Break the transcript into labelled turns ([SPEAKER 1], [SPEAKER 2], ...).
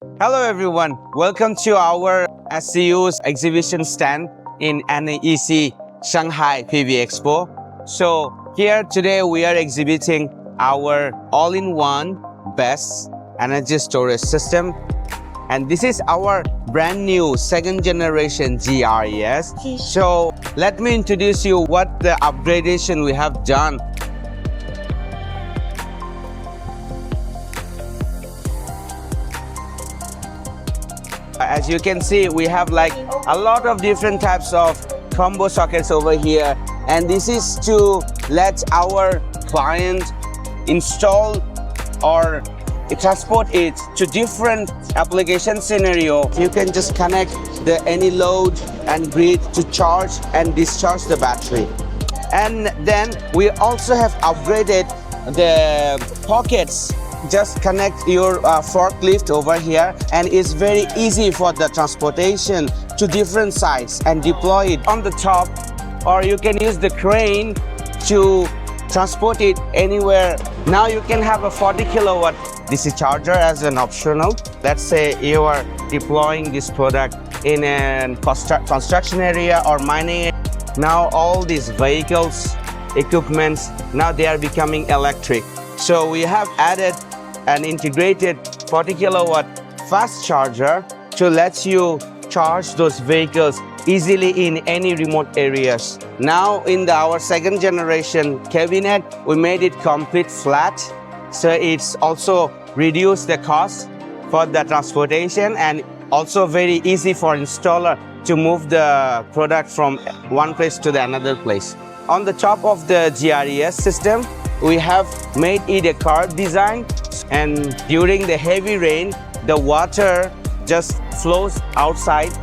[SPEAKER 1] Hello everyone, welcome to our SCU's exhibition stand in NEC Shanghai PV Expo. So here today we are exhibiting our all-in-one BESS energy storage system, and this is our brand new second generation GRES. So let me introduce you what the upgradation we have done. As you can see, we have like a lot of different types of combo sockets over here, and this is to let our client install or transport it to different application scenario. You can just connect any load and grid to charge and discharge the battery. And then we also have upgraded the pockets. Just connect your forklift over here, and it's very easy for the transportation to different sites and deploy it on the top, or you can use the crane to transport it anywhere. Now you can have a 40 kilowatt DC charger as an optional. Let's say you are deploying this product in a construction area or mining area. Now all these vehicles, equipments, now they are becoming electric. So we have added an integrated 40 kilowatt fast charger to let you charge those vehicles easily in any remote areas. Now in our second generation cabinet, we made it complete flat, so it's also reduced the cost for the transportation and also very easy for installer to move the product from one place to the another place. On the top of the GRES system, we have made it a curved design, and during the heavy rain, the water just flows outside